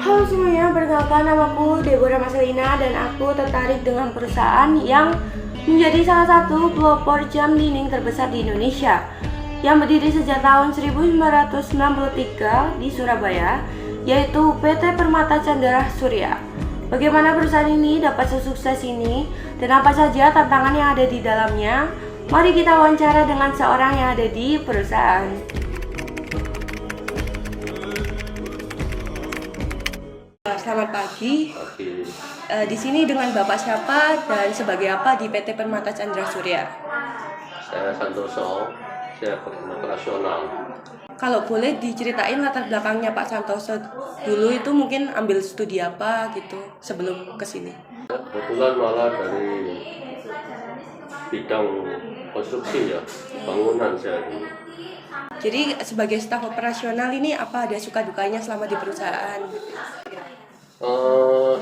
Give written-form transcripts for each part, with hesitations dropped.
Halo semuanya, perkenalkan namaku Deborah Marcelina dan aku tertarik dengan perusahaan yang menjadi salah satu pelopor jam dinding terbesar di Indonesia yang berdiri sejak tahun 1993 di Surabaya, yaitu PT Permata Chandra Surya. Bagaimana perusahaan ini dapat sesukses ini dan apa saja tantangan yang ada di dalamnya? Mari kita wawancara dengan seorang yang ada di perusahaan. Selamat pagi. Di sini dengan Bapak siapa dan sebagai apa di PT Permata Chandra Surya? Saya Santoso, saya operasional. Kalau boleh diceritain latar belakangnya Pak Santoso dulu itu mungkin ambil studi apa gitu sebelum ke sini? Kebetulan malah dari bidang konstruksi ya, bangunan saya dulu. Jadi sebagai staf operasional ini apa ada suka dukanya selama di perusahaan?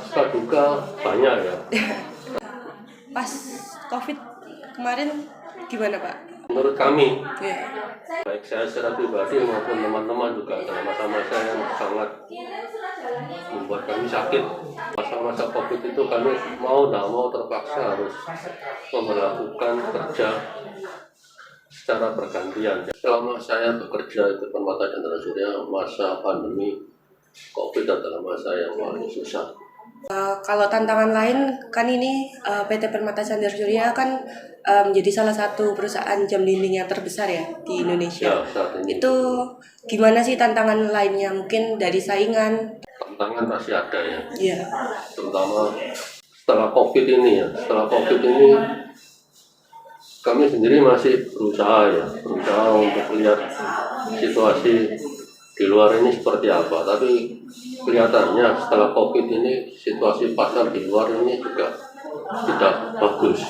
Suka duka banyak ya. Pas COVID kemarin gimana Pak? Menurut kami, Ya. baik saya secara pribadi maupun teman-teman juga dalam masa-masa yang sangat membuat kami sakit. Masa-masa COVID itu kami mau tidak mau terpaksa harus memperlakukan kerja secara bergantian. Selama saya bekerja di Permata Chandra Surya, masa pandemi COVID adalah masa yang paling susah. Kalau tantangan lain kan ini PT Permata Chandra Surya kan menjadi salah satu perusahaan jam dinding yang terbesar ya di Indonesia. Ya, saat ini. Itu gimana sih tantangan lainnya? Mungkin dari saingan? Tantangan masih ada ya. Iya. Terutama setelah COVID ini ya. Setelah COVID ini kami sendiri masih berusaha untuk melihat situasi di luar ini seperti apa. Tapi kelihatannya setelah COVID ini situasi pasar di luar ini juga tidak bagus.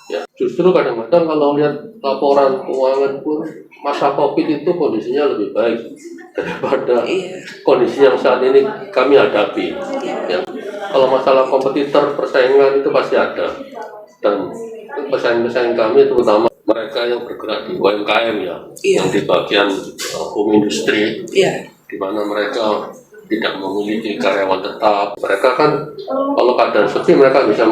Ya, justru kadang-kadang kalau lihat laporan keuangan pun masa COVID itu kondisinya lebih baik daripada kondisi yang saat ini kami hadapi. Ya. Kalau masalah kompetitor persaingan itu pasti ada, dan pesaing-pesaing kami terutama mereka yang bergerak di UMKM ya, yang di bagian home industry, di mana mereka tidak memiliki karyawan tetap. Mereka kan kalau keadaan sepi mereka bisa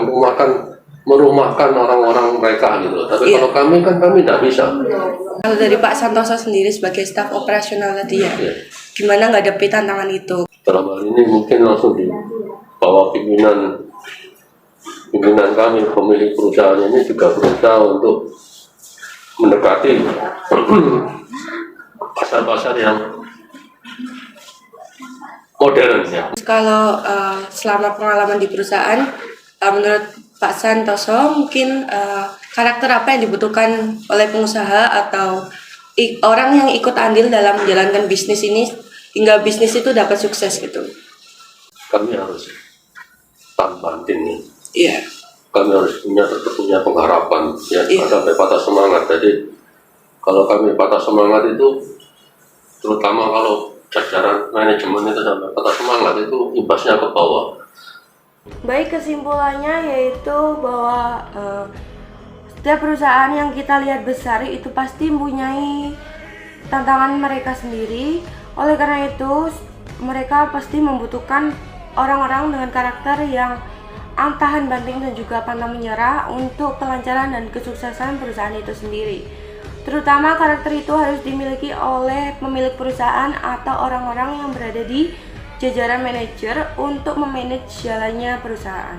merumahkan orang-orang mereka gitu. Tapi kalau kami tidak bisa. Kalau dari Pak Santoso sendiri sebagai staf operasional tadi ya, gimana menghadapi tantangan itu? Dalam hal ini mungkin langsung di bawah pimpinan kami, pemilik perusahaan ini juga berusaha untuk mendekati pasar-pasar yang modern ya. Kalau selama pengalaman di perusahaan, menurut Pak Santoso mungkin karakter apa yang dibutuhkan oleh pengusaha atau orang yang ikut andil dalam menjalankan bisnis ini hingga bisnis itu dapat sukses gitu? Kami harus banting ya. Iya. Kami harus tetap punya pengharapan ya, sampai patah semangat. Jadi kalau kami patah semangat itu, terutama kalau jajaran manajemen itu sampai patah semangat, itu imbasnya ke bawah. Baik, kesimpulannya yaitu bahwa setiap perusahaan yang kita lihat besar itu pasti mempunyai tantangan mereka sendiri. Oleh karena itu mereka pasti membutuhkan orang-orang dengan karakter yang tahan banting dan juga pantang menyerah untuk kelancaran dan kesuksesan perusahaan itu sendiri. Terutama karakter itu harus dimiliki oleh pemilik perusahaan atau orang-orang yang berada di jajaran manajer untuk memanage jalannya perusahaan.